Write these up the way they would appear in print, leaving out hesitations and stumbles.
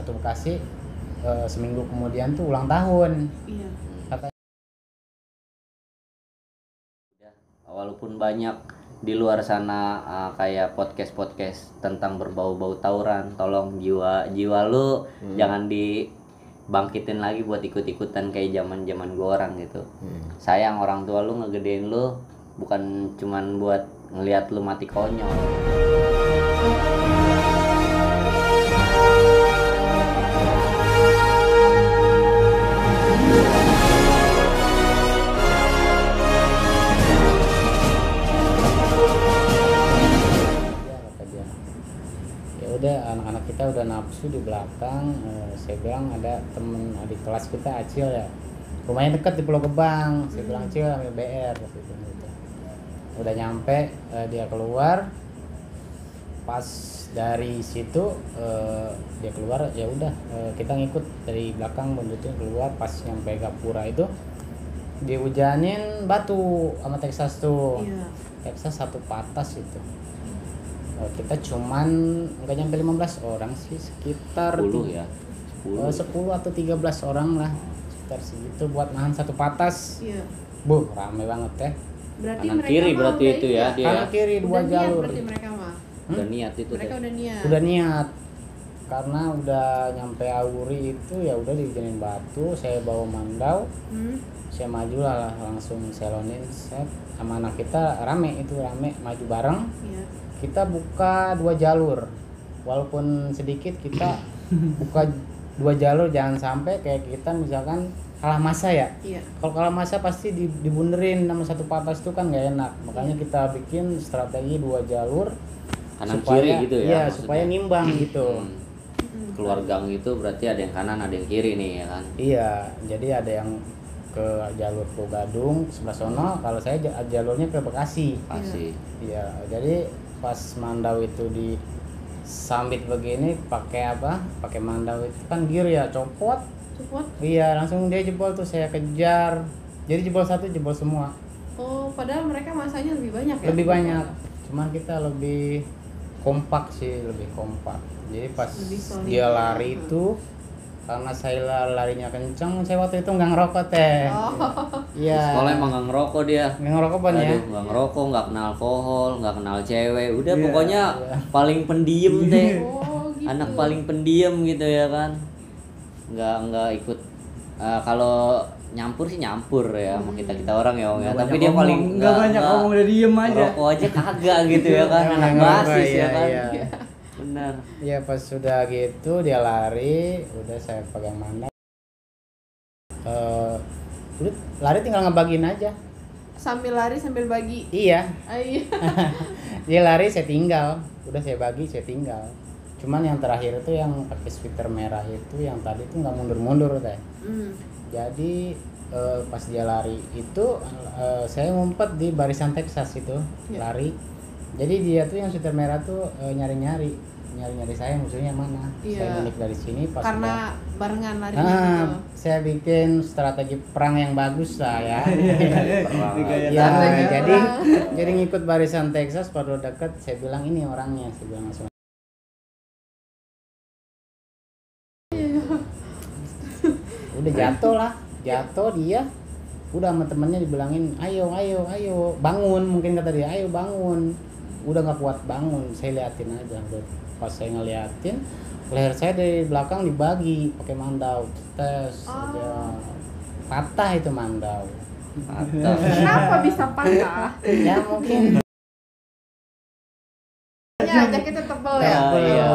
satu Bekasi seminggu kemudian tuh ulang tahun. Iya. Walaupun banyak di luar sana kayak podcast tentang berbau-bau tawuran, tolong jiwa lu jangan dibangkitin lagi buat ikut-ikutan kayak zaman gua orang gitu. Sayang orang tua lu ngegedein lu bukan cuman buat ngelihat lu mati konyol. Udah anak-anak kita udah nafsu di belakang. Saya bilang ada temen adik kelas kita Acil ya, rumahnya dekat di Pulau Gebang. Saya bilang Acil ambil BR gitu. Udah nyampe dia keluar, pas dari situ dia keluar ya udah kita ngikut dari belakang buntutin keluar. Pas nyampe Gapura itu dihujanin batu sama Texas tuh. Iya. Texas satu patas itu. Kita cuman nggak nyampe 15 orang sih, sekitar 10 ya 10 atau 13 orang lah, sekitar segitu buat nahan satu patas. Iya. Rame banget ya. Berarti kanan mereka kiri mah berarti udah itu ya dia Kanan kiri dua udah niat jalur. berarti mereka mah. udah niat itu Mereka teh. udah niat. Udah niat, karena udah nyampe Auri itu ya udah dihujanin batu. Saya bawa mandau, saya maju lah langsung selonin set sama anak kita, rame maju bareng. Iya. Kita buka 2 jalur, walaupun sedikit kita buka 2 jalur, jangan sampai kayak kita misalkan kalah masa ya. Iya. Kalau kalah masa pasti dibunderin sama satu patas itu kan nggak enak. Makanya kita bikin strategi 2 jalur Kanan supaya, kiri gitu ya iya, maksudnya. supaya nimbang gitu. Keluar gang itu berarti ada yang kanan ada yang kiri nih ya kan. Iya, jadi ada yang ke jalur Pulau Gadung sebelah sono, kalau saya jalurnya ke Bekasi. Pasti. Iya, jadi pas mandau itu di sambit begini pakai apa? Pakai mandau itu kan gear ya, copot. Iya, langsung dia jebol tuh, saya kejar. Jadi jebol satu, jebol semua. Oh, padahal mereka masanya lebih banyak ya? Lebih banyak. Cuman kita lebih kompak sih, lebih kompak. Jadi pas Lebih solid. dia lari itu, karena saya larinya kenceng, saya waktu itu nggak ngerokok teh. Iya. Sekolah emang nggak ngerokok dia. Nggak ngerokok ban ya? Aduh, nggak ngerokok, nggak kenal alkohol, nggak kenal cewek. Udah Iya, pokoknya iya. paling pendiam deh. Oh, gitu. Anak paling pendiam gitu ya kan. Nggak ikut. Kalau nyampur sih nyampur ya sama kita orang ya Om ya. Tapi dia paling nggak banyak ngomong, udah diem aja. ngerokok aja kagak gitu ya kan. Nggak Anak ngerokok, basis iya, ya kan. iya. Benar. Ya pas sudah gitu dia lari, udah saya pegang mandau. Udah lari tinggal ngebagiin aja. Sambil lari sambil bagi. Iya. Iya. Dia lari saya tinggal, udah saya bagi saya tinggal. Cuman yang terakhir itu yang pakai sweater merah itu yang tadi itu nggak mundur teh. Jadi pas dia lari itu saya ngumpet di barisan Texas itu. Ya. Lari. Jadi dia tuh yang sweater merah tuh nyari-nyari saya musuhnya mana. Iya. Saya ngulik dari sini pas Karena barengan lari gitu. saya bikin strategi perang yang bagus lah ya. Kayak Ya, Strategi jadi ngikut barisan Texas, pada dekat saya bilang ini orangnya, saya bilang langsung. Udah jatuh dia, udah sama temennya dibilangin ayo bangun, mungkin kata dia ayo bangun, udah nggak kuat bangun. Saya liatin aja, pas saya ngeliatin leher saya dari belakang dibagi pakai mandau, tes aja patah itu mandau. Patah. Kenapa bisa patah? Ya mungkin Ya, jaketnya tebel ya. Iya.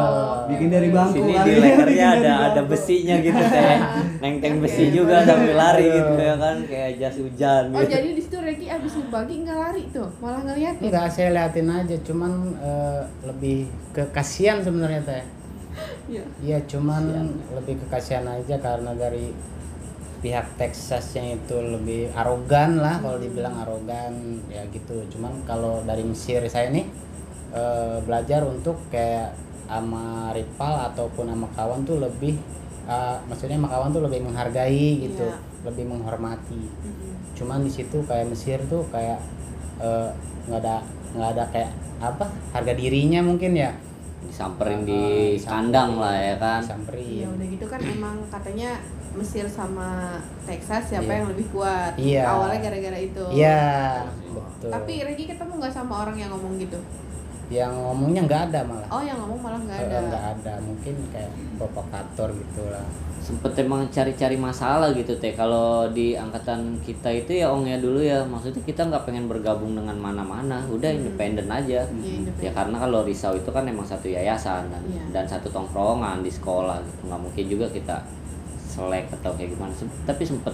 Bikin dari bangku Sini kali. di lehernya Bikin dari ada bangku. besinya gitu teh. Nenteng besi juga sambil lari gitu ya kan kayak jas hujan Oh, gitu. jadi di situ Reki abis ngebagi nggak lari tuh, malah ngeliatin. enggak, saya liatin aja, cuman lebih ke kasihan sebenarnya teh. Iya. Iya, cuman lebih ke kasihan aja karena dari pihak Texasnya itu lebih arogan lah, kalau dibilang arogan ya gitu. Cuman kalau dari Mesir saya nih belajar untuk kayak sama rival ataupun sama kawan tuh lebih maksudnya sama kawan tuh lebih menghargai gitu, Iya. lebih menghormati. Cuman di situ kayak Mesir tuh kayak nggak ada kayak apa harga dirinya mungkin ya. disamperin di kandang lah ya kan. Disamperin. Iya udah gitu kan emang katanya Mesir sama Texas siapa Iya. yang lebih kuat. Iya. Awalnya gara-gara itu. Iya, betul. Tapi Regi ketemu nggak sama orang yang ngomong gitu? yang ngomongnya nggak ada malah. Oh yang ngomong malah nggak ada. Nggak ada, mungkin kayak provokator gitulah. Sempet emang cari-cari masalah gitu teh. Kalau di angkatan kita itu ya ongnya dulu ya, maksudnya kita nggak pengen bergabung dengan mana-mana, udah independen aja. Iya, independen. Ya karena kalau Risau itu kan emang satu yayasan Iya. dan satu tongkrongan di sekolah gitu, nggak mungkin juga kita selek atau kayak gimana. Tapi sempet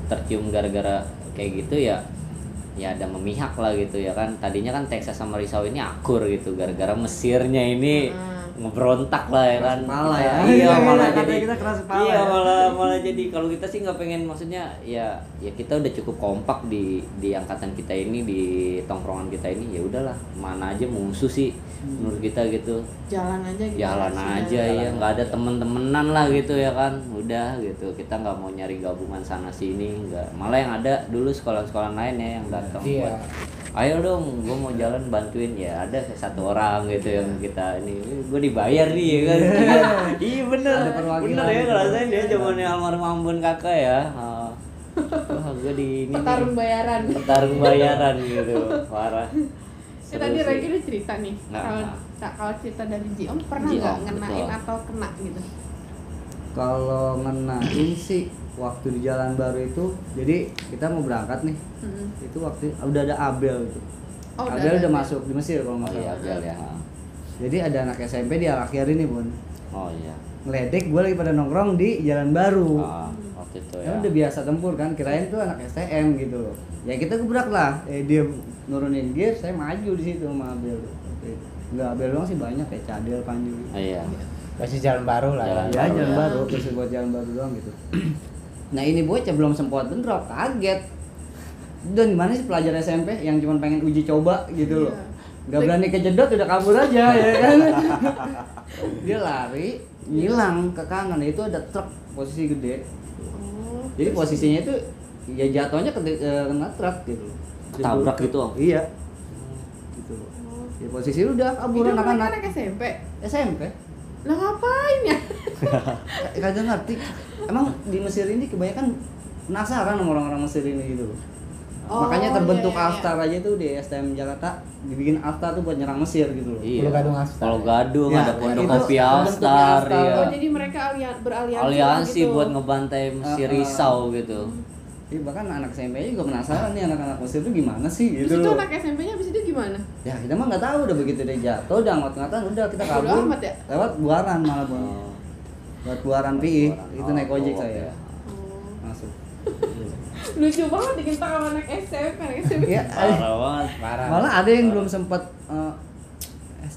tercium gara-gara kayak gitu ya. Ya ada memihak lah gitu ya kan. Tadinya kan Texas sama Risau ini akur gitu, gara-gara Mesirnya ini ngeberontak lah ya kan. Keras kepala ya. Iya malah Katanya jadi kita keras kepala iya ya. malah jadi kalau kita sih nggak pengen, maksudnya ya kita udah cukup kompak di angkatan kita ini, di tongkrongan kita ini, ya udahlah mana aja musuh sih menurut kita gitu. Jalan aja gitu. Jalan aja ya, nggak ada temen-temenan lah gitu ya kan, udah gitu kita nggak mau nyari gabungan sana sini, nggak, malah yang ada dulu sekolah-sekolah lain ya yang datang Iya. buat ayo dong gue mau jalan bantuin, ya ada satu orang gitu yang kita ini gue dibayar nih ya kan. Iya bener Ada perwakilan bener ya, gitu. ngerasain dia zamannya almarhum Ambon kakak ya. Wah gue di ini Petarung nih, bayaran. petarung bayaran gitu, parah. Tadi Seru Regi sih. udah cerita nih. Nah, Kalau nah. kalau cerita dari Jiom pernah Jiom, nggak ngenain betul. atau kena gitu? Kalau ngenain sih waktu di Jalan Baru itu, jadi kita mau berangkat nih. Mm-mm. Itu waktu udah ada Abel gitu. Oh, udah Abel ada udah Abel. masuk di Mesir kalau Oh nggak iya salah. Bel ya. Jadi ada anak SMP di Al-Akhir ini Bun. Oh iya. Ngeledek gue lagi pada nongkrong di Jalan Baru. Waktu itu Ya ya. udah biasa tempur kan, kirain tuh anak STM gitu loh. Ya kita gebrak lah. Dia nurunin gear, saya maju di situ sama Abel. Oke. Enggak, Abel doang sih banyak kayak Cadel, Panju. Oh, iya. Masih jalan baru lah. Jalan Ya baru Jalan ya. Baru, terus buat Jalan Baru doang gitu. Nah ini bocah belum sempat bentrok, kaget. Dan gimana sih pelajar SMP yang cuma pengen uji coba gitu loh. Iya. Gak berani kejedot udah kabur aja ya kan. Dia lari, ngilang ke kanan, itu ada truk posisi gede. Oh. Jadi posisinya itu ya jatuhnya kena truk gitu. Ketabrak gitu, Om? Iya. Gitu loh. Ya posisi udah kabur Itu mereka anak-anak anak SMP. SMP. Lah ngapain ya? Kagak ngerti. Emang di Mesir ini kebanyakan penasaran sama orang-orang Mesir ini gitu loh. Oh, Makanya terbentuk iya, iya, iya. Alstar aja tuh di STM Jakarta, dibikin Alstar tuh buat nyerang Mesir gitu loh. Iya. Pulau Gadung Alstar. Kalau Gadung Ya, ada Pondok itu Kopi bentuknya Alstar Alstar. ya. Oh jadi mereka beraliansi Aliansi gitu. buat ngebantai Mesir Uh-uh. Risau gitu. Iya, bahkan anak SMP juga penasaran nih anak-anak Mesir tuh gimana sih Terus gitu itu loh. anak SMP-nya abis itu gimana? Ya kita mah nggak tahu, udah begitu dia jatuh, udah angkat-angkatan, udah kita Bodo kabur. amat ya? Lewat Buaran malah Bang. Oh. Buat Buaran PI, Buaran. itu naik Oh, ojek oh, saya. ya. Oh. Masuk. Lucu banget dikentak sama anak SMP, anak SMP. Iya. Parah banget. Parah. Malah ada yang belum sempat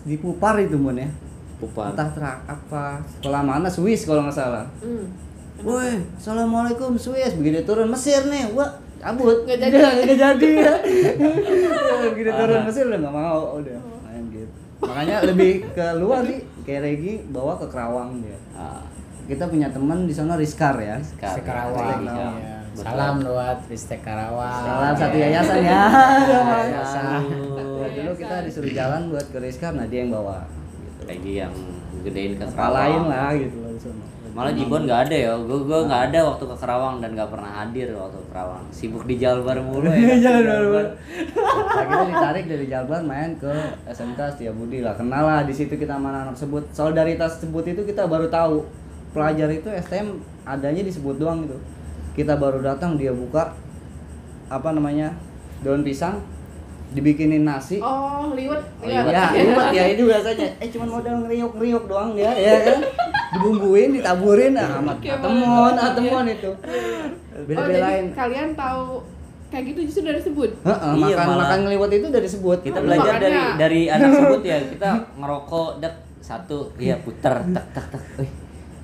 di Pupar itu Bun ya. Pupar. Entah apa sekolah mana, Swiss kalau nggak salah. Woi, assalamualaikum Swiss. Begitu turun Mesir nih, wah cabut. Nggak jadi. Nggak jadi ya. Begitu turun Parah. Mesir udah nggak mau, udah main gitu. Makanya lebih ke luar sih, kayak Regi bawa ke Kerawang dia. Ah, Kita punya teman di sana Rizkar ya. Ristek Karawang. Iya. Iya. Betul. Salam buat Ristek Karawang. Salah satu yayasan ya. Yayasan. Nah, dulu kita disuruh jalan buat ke Rizkar, nah dia yang bawa. Gitu. Lagi yang gedein ke Kepalain Kerawang. lah gitu loh di sana. Malah Jibon nggak ada ya, gue nggak ada waktu ke Kerawang dan nggak pernah hadir waktu ke Kerawang. Sibuk di Jalbar mulu ya. Jalan baru. Nah, kita ditarik dari Jalbar main ke SMK Setiabudi lah. Kenal lah di situ kita sama anak sebut. Solidaritas sebut itu kita baru tahu. Pelajar itu STM adanya disebut doang gitu. Kita baru datang dia buka apa namanya? Daun pisang dibikinin nasi. Oh, liwet. Liwet. Ya, liwet ya itu biasanya. Cuman modal ngeriuk-ngeriuk doang dia, ya kan. Dibumbuin, ditaburin, amat Kayak atemon, mana? atemon itu. Oh, Beda-bedain. jadi kalian tahu kayak gitu justru dari sebut. Heeh, Iya, makan malah. makan ngeliwet itu dari sebut. Kita Oh, belajar makanya. dari anak sebut ya, kita ngerokok dek satu, iya puter tak tak tak.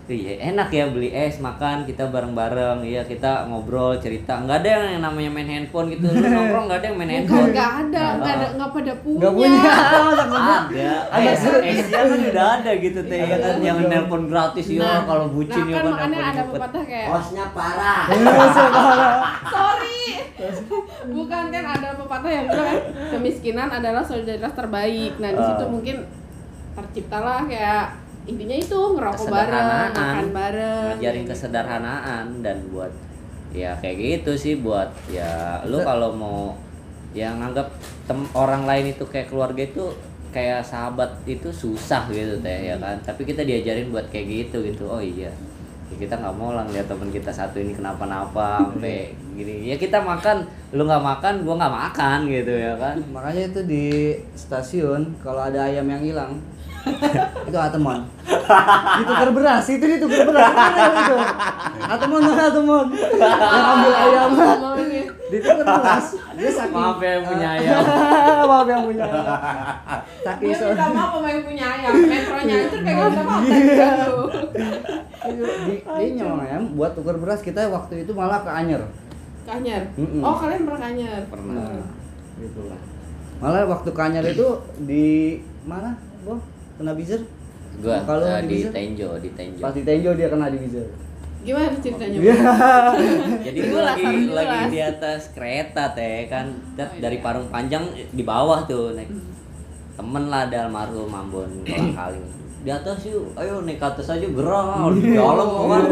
Iya enak ya beli es makan kita bareng-bareng, iya kita ngobrol cerita, nggak ada yang namanya main handphone gitu, lu nongkrong nggak ada yang main Bukan handphone. nggak ada, nggak pada punya. Enggak punya. Ada esnya kan udah ada gitu teh ya kan, yang nelpon gratis ya Nah, kalau bucin nah ya kan kan makanya nelpon ada cepet. pepatah kayak Osnya parah. sorry. Bukan kan ada pepatah yang bilang kan, kemiskinan adalah solidaritas terbaik. Nah, di situ mungkin terciptalah kayak intinya itu ngerokok bareng, Kesederhanaan. makan bareng, Ngajarin gitu. kesederhanaan dan buat ya kayak gitu sih, buat ya lu kalau mau yang nganggap orang lain itu kayak keluarga itu kayak sahabat itu susah gitu teh ya kan, tapi kita diajarin buat kayak gitu. Oh iya ya, kita nggak mau lah lihat teman kita satu ini kenapa-napa sampai gini ya, kita makan lu nggak makan gua nggak makan gitu ya kan. Makanya itu di stasiun kalau ada ayam yang hilang itu Atemon ditukar beras, itu ditukar beras itu Atemon yang ambil ayam Ngomong ini. ditukar beras dia saking Maaf ya yang punya ayam. maaf yang punya ayam saking Dia minta maaf sama yang punya ayam, metronya itu kayak minta maaf dia nyolong ayam buat tukar beras, kita waktu itu malah ke Anyer. Kanyer. Mm-mm. Oh kalian pernah kanyer? Pernah. Gitu lah. Malah waktu ke Anyer itu di mana, Bo? Kena buzzer? Gua Kalau di buzzer? Tenjo. Pas di Tenjo dia kena di buzzer. Gimana ceritanya? Iya. Jadi Itu gue lah, lagi sambil lagi jelas. di atas kereta teh kan, dari iya. Parung Panjang di bawah tuh naik. Temen lah ada almarhum Ambon Kolang-Kaling. Di atas yuk, ayo naik ke atas aja gerah di dalam kan.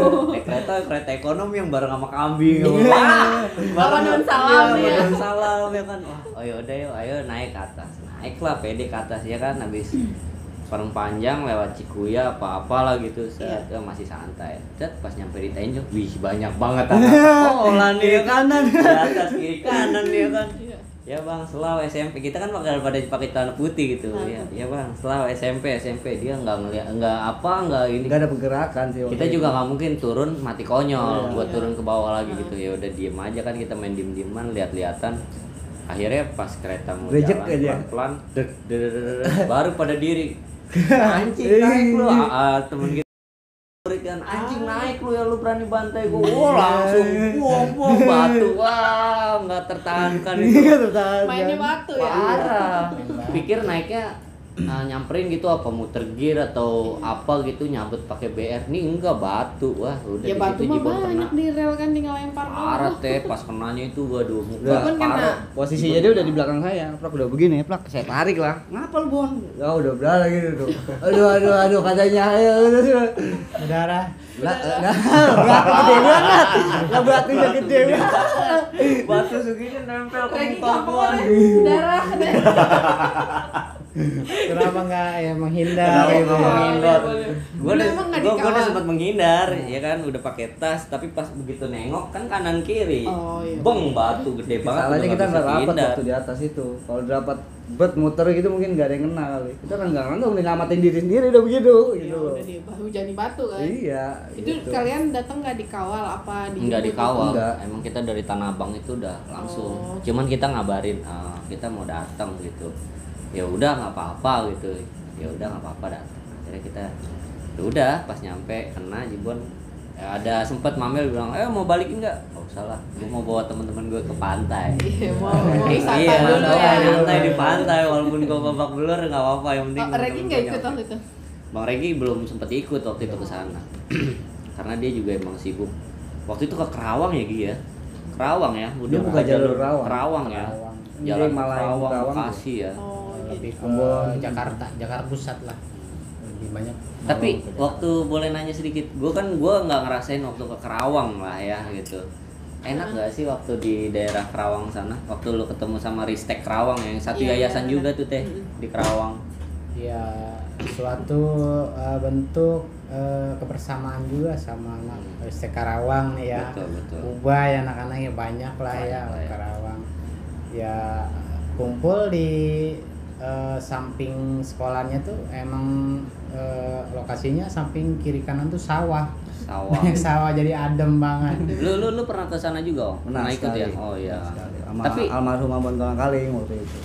Naik kereta ekonomi yang bareng sama kambing. Wah, Bawa daun salam iya, ya. daun salam ya kan. Wah, oh yaudah yuk, ayo naik ke atas. Naiklah pede ke atas ya kan, habis Parung Panjang lewat Cikuya apa-apa lah gitu, set masih santai. Set pas nyampe di Tenjo, wih banyak banget anak sekolah nih ya kanan, di atas kiri kanan nih ya kan. Iya. Ya bang, Selau SMP kita kan pada pakai celana putih gitu. Ya bang, Selau SMP dia nggak ngeliat, nggak ini. Enggak ada pergerakan sih. Kita juga nggak mungkin turun mati konyol Iya. buat turun ke bawah lagi gitu. Ya udah diem aja kan, kita main diem-dieman lihat-lihatan. Akhirnya pas kereta mau Rejek jalan aja. pelan-pelan, dek, dek, dek, dek, dek, baru pada diri. Anjing naik lu, temen kita kan anjing naik lu ya, lu berani bantai gua. Wah, langsung buang batu. Wah, nggak tertahankan itu. Mainnya batu ya. Parah. Pikir naiknya nyamperin gitu apa muter gear atau apa gitu, nyabut pakai BR. Nih enggak, batu. Wah, udah Ya di batu situ mah Jibon banyak kena. di rel kan tinggal lempar. Parah teh, pas kenanya itu waduh muka Jibon kena. parah. Posisinya dia udah di belakang saya, Plak udah begini, Plak saya tarik lah. Ngapa lu Bon? Ya udah berdarah gitu tuh. Aduh katanya ayo. Udara. Batu gede banget. Lah batunya gede banget. Batu segini nempel ke Lagi muka gua. darah. Kenapa nggak ya menghindar Kenapa gitu nggak ya? menghindar? Boleh. Gua udah Emang nggak gua udah dikawal? sempat menghindar, ya kan udah pakai tas, tapi pas begitu nengok kan kanan kiri. Oh, iya. Beng, batu gede banget. Salahnya udah kita bisa nggak rapat dihindar. waktu di atas itu. Kalau dapat bet muter gitu mungkin nggak ada yang kena kali. Kita kan nggak udah ngamatin diri sendiri udah begitu Ya gitu. udah di hujani batu kan. Iya. Itu gitu. kalian datang nggak dikawal apa dijemput? Enggak dikawal. Enggak. Emang kita dari Tanah Abang itu udah langsung. Oh. Cuman kita ngabarin kita mau datang gitu. Ya udah nggak apa-apa gitu. Ya udah nggak apa-apa datang. Akhirnya kita ya udah pas nyampe kena Jibon. Ya, ada sempat Mamel bilang, mau balikin nggak? Nggak usah lah, gue mau bawa teman-teman gue ke pantai. Iya, mau wisata Iya, dulu ya. santai di pantai walaupun gue babak belur nggak apa-apa, yang penting. Oh, Regi nggak ikut temen-temen waktu itu? Bang Regi belum sempat ikut waktu itu ke sana. Karena dia juga emang sibuk. Waktu itu ke Kerawang ya Gi ya. Kerawang ya, Dia buka jalur Kerawang. Kerawang ya. Kerawang. Jalan Dia malah yang Kerawang, Kerawang Bekasi ya. Oh, gitu. Lebih ke Ambon. Jakarta pusat lah. Lebih banyak. Tapi ke Jakarta. waktu boleh nanya sedikit, gue nggak ngerasain waktu ke Kerawang lah ya gitu. Enak nggak sih waktu di daerah Kerawang sana? Waktu lu ketemu sama Ristek Kerawang yang satu Iya, yayasan iya, juga benar. tuh teh di Kerawang. Ya suatu bentuk kebersamaan juga sama anak ST Karawang nih ya. Betul. Ubay anak-anaknya banyak lah ya Banyak lah ya. Karawang. Ya kumpul di samping sekolahnya tuh emang lokasinya samping kiri kanan tuh sawah. Sawah. Sawah jadi adem banget. Lu pernah ke sana juga, Om? Pernah ikut ya? sekali. Oh iya. Sama Tapi almarhum Ambon Kolang-Kaling waktu itu.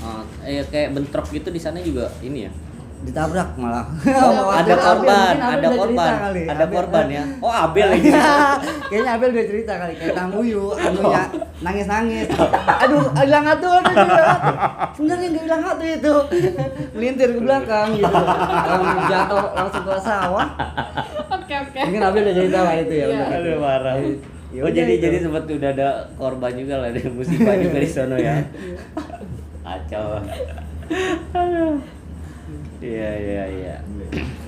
kayak bentrok gitu di sana juga ini ya. Ditabrak malah. Oh, ada korban, Mungkin Abel ada udah korban, cerita kali. ada Abel. korban ya. Oh, Abel lagi. Kayaknya Abel udah cerita kali kayak Tang Uyu, anunya nangis-nangis. Aduh, hilang atuh aduh. Sebenarnya enggak hilang atuh itu. Melintir ke belakang gitu. Jatuh langsung ke sawah. Oke. Mungkin Abel udah cerita lah itu ya. Iya. bener. Aduh, parah. Ya Oh, udah itu. jadi sempat udah ada korban juga lah, ada musibah juga di sono ya. Kacau. Aduh. Iya.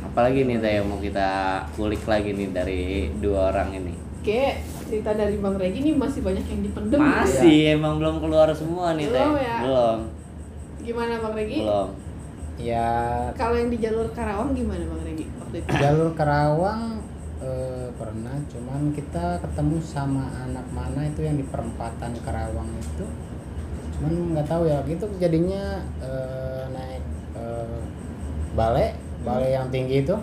Apalagi nih Teh yang mau kita kulik lagi nih dari dua orang ini. Kayak cerita dari Bang Regi nih masih banyak yang dipendem. Masih emang belum keluar semua nih Teh. Belum ya? Belum. Gimana Bang Regi? Belum. Ya Kalau yang di jalur Karawang gimana Bang Regi waktu itu? jalur Karawang pernah, cuman kita ketemu sama anak mana itu yang di perempatan Karawang itu, cuman nggak tahu ya gitu jadinya naik bale yang tinggi itu.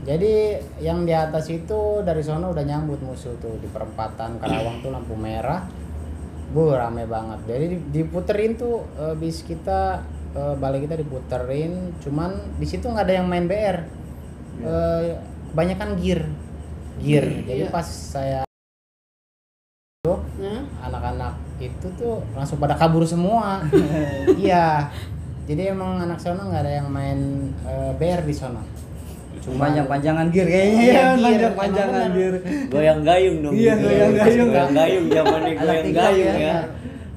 Jadi yang di atas itu dari sono udah nyambut musuh tuh di perempatan Karawang tuh lampu merah, rame banget. Jadi diputerin tuh bis kita, balik kita diputerin, cuman di situ nggak ada yang main BR, kebanyakan gear. Jadi pas saya tuh anak-anak itu tuh langsung pada kabur semua. Iya, jadi emang anak sono nggak ada yang main BR di sono. Cuma Panjang-panjangan gear kayaknya Iya, ya, gear. panjang-panjangan Emang bener. gear. Goyang gayung dong. Iya, gitu. goyang gayung. Goyang gayung zamannya Anak goyang TikTok gayung ya. ya.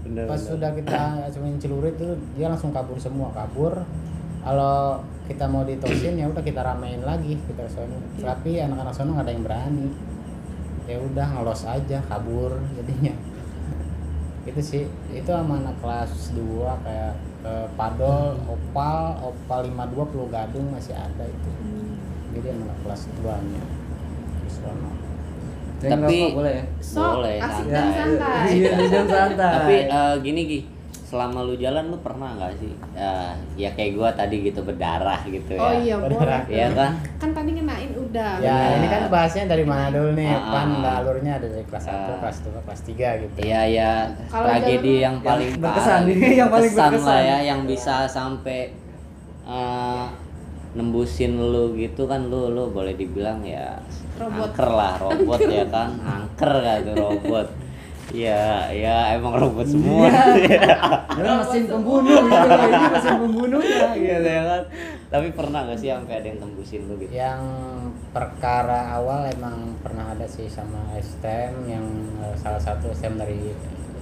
Bener, Pas bener. sudah kita cuman celurit tuh dia langsung kabur semua. Kalau kita mau ditosin ya udah kita ramein lagi kita sono. Tapi anak-anak sono nggak ada yang berani. Ya udah ngelos aja kabur jadinya. Itu sih, itu sama anak kelas 2 kayak Padol, Opal 52 Pulau Gadung masih ada itu. Jadi anak kelas 2-nya di sono. Yang Tapi ngerokok boleh ya? Sok, Boleh, asik santai. dan santai. Iya, jam santai. Tapi gini Gi, selama lu jalan lu pernah nggak sih ya kayak gua tadi gitu berdarah gitu ya? Oh iya boleh. Iya kan? Kan tadi ngenain udah. Ya Benar. ini kan bahasnya dari mana dulu nih, Ah. alurnya ada dari kelas 1, kelas 2, kelas 3 gitu. Iya ya, Kalau tragedi jalan- yang paling berkesan parah, nih, yang paling berkesan lah berkesan. ya, yang bisa sampai nembusin lu gitu kan, lu boleh dibilang ya Robot. angker lah, robot ya kan, angker gak tuh robot. Ya emang robot semua. Karena mesin pembunuh gitu, ini mesin pembunuhnya Gitu ya kan. Tapi pernah gak sih sampai ada yang tembusin lu gitu? Yang perkara awal emang pernah ada sih sama STM yang salah satu STM dari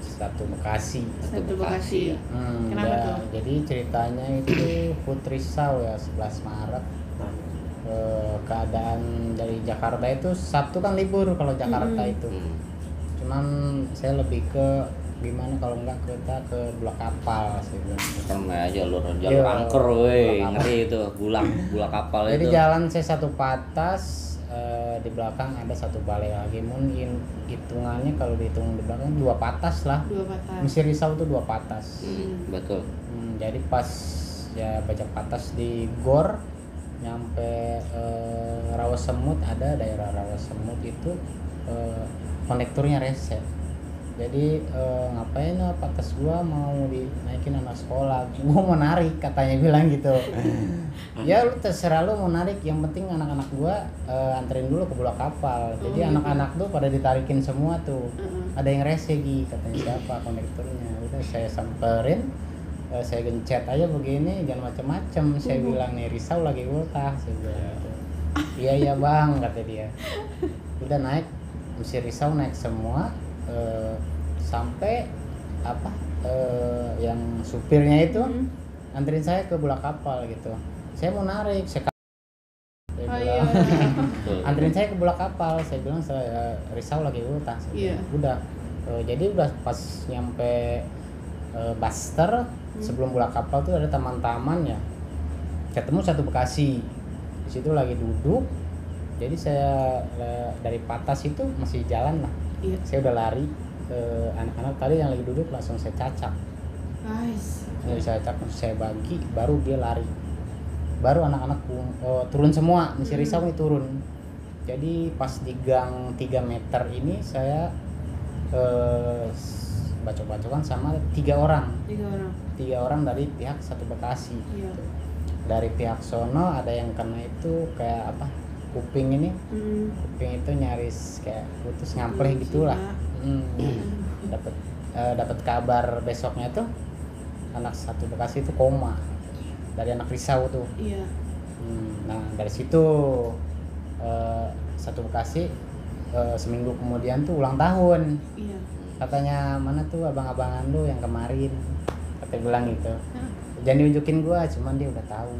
satu Bekasi. Satu Bekasi. Kenapa tuh? Jadi ceritanya itu Putri Sau ya 11 Maret. Keadaan dari Jakarta itu Sabtu kan libur kalau Jakarta itu. Cuman saya lebih ke gimana kalau enggak kita ke Bulak Kapal sih. Pernah jalur Iya, angker weh, bulak ngeri itu, bulak kapal Jadi itu. jalan saya satu patas, di belakang ada satu balai lagi. Mungkin hitungannya kalau dihitung di belakang 2 patas lah. 2 patah. Mesir Risau tuh 2 patas. Betul. Jadi pas ya bajak patas di Gor nyampe Rawa Semut, ada daerah Rawa Semut itu konektornya reset. Jadi ngapain patas gua mau dinaikin anak sekolah, gua mau narik katanya bilang gitu. Ya lu terserah lu mau narik, yang penting anak-anak gua anterin dulu ke Bulak Kapal. Jadi anak-anak tuh pada ditarikin semua tuh. Ada yang rese katanya siapa konektornya. Udah saya samperin, saya gencet aja begini, jangan macem-macem. Saya bilang nih Risau lagi ultah, saya bilang gitu. Iya bang kata dia. Udah naik, Mesir Risau naik semua. Sampai yang supirnya itu anterin saya ke Bulak Kapal gitu. Saya mau narik, saya bilang, anterin saya ke Bulak Kapal. Saya bilang saya Risau lagi ultah. Udah jadi udah pas nyampe Buster, sebelum Bulak Kapal tuh ada taman-taman ya, ketemu satu Bekasi. Di situ lagi duduk. Jadi saya dari patas itu masih jalan lah. Saya udah lari ke anak-anak tadi yang lagi duduk, langsung saya cacak. Guys. Saya cacak, saya bagi, baru dia lari. Baru anak-anak turun semua, Mesir Risau ini turun. Jadi pas di gang 3 meter ini saya bacok-bacokan sama 3 orang. 3 orang dari pihak satu Bekasi. Dari pihak sono ada yang kena itu kayak apa? Kuping ini. Kuping itu nyaris kayak putus ngampleh gitulah. Dapat kabar besoknya tuh anak satu Bekasi itu koma dari anak Risau tuh. Nah dari situ satu Bekasi seminggu kemudian tuh ulang tahun. Katanya mana tuh abang-abangan lu yang kemarin, kata bilang gitu. Jangan diunjukin gua, cuman dia udah tahu.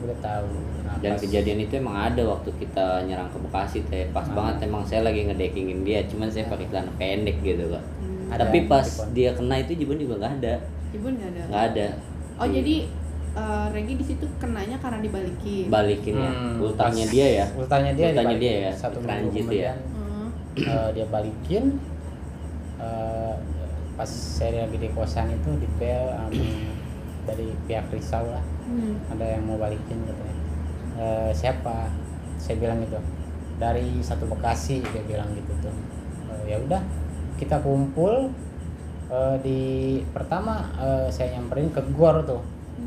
udah tahu. Nah, Dan pas- kejadian itu emang ada waktu kita nyerang ke Bekasi teh. Pas banget emang saya lagi ngedekingin dia, cuman saya pakai celana pendek gitu kan. Ada Tapi pas di pon. dia kena itu Jibun juga nggak ada. Jibun nggak ada. Nggak ada. Oh jadi Regi di situ kenanya karena dibalikin. Balikin ya. Ultahnya pas dia ya. ultahnya dia Ultahnya dibalikin. dia ya, Satu minggu transit ya. kemudian Hmm. dia balikin. Pas saya lagi di kosan itu dibel dari pihak Risau lah, ada yang mau balikin katanya. Siapa? Saya bilang gitu, dari satu Bekasi, dia bilang gitu tuh. Ya udah, kita kumpul. Di pertama saya nyamperin ke GOR tuh.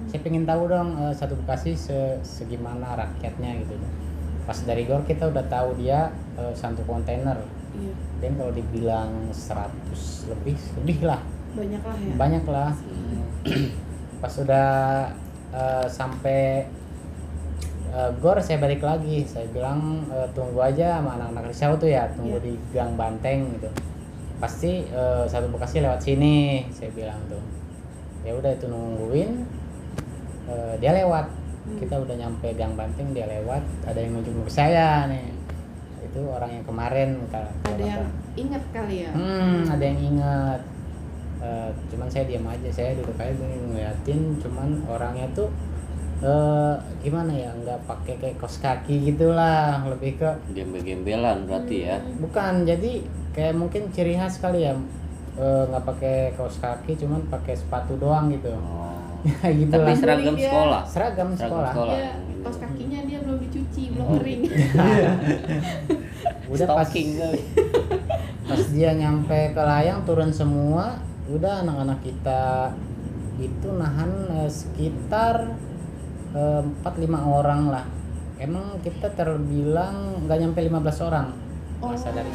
Saya pengen tahu dong satu Bekasi segimana rakyatnya gitu tuh. Pas dari GOR kita udah tahu dia satu kontainer. Iya. Dan kalau dibilang 100 lebih lah, Banyak lah ya. banyak lah. Pas udah sampai GOR, saya balik lagi, saya bilang tunggu aja sama anak-anak Risau tuh ya, tunggu Iya. di Gang Banteng gitu, pasti satu Bekasi lewat sini, saya bilang tuh. Ya udah itu nungguin, dia lewat, kita udah nyampe Gang Banteng, dia lewat, ada yang nunjuk ke saya nih, itu orang yang kemarin Ada yang inget kali ya. ada yang ingat. Cuman saya diam aja, saya duduk aja ngeliatin, cuman orangnya tuh gimana ya, nggak pakai kayak kaos kaki gitulah, lebih ke Gembel-gembelan berarti ya. bukan, jadi kayak mungkin ciri khas kali ya, nggak pakai kaos kaki, cuman pakai sepatu doang gitu. Oh. Gitu Tapi lah. seragam Dia- sekolah. Seragam sekolah. Iya, kaos kakinya dia belum dicuci, belum kering. Udah pas Stocking kali. pas dia nyampe ke layang, turun semua, udah anak-anak kita itu nahan sekitar 4-5 orang lah. Emang kita terbilang nggak nyampe 15 orang masa dari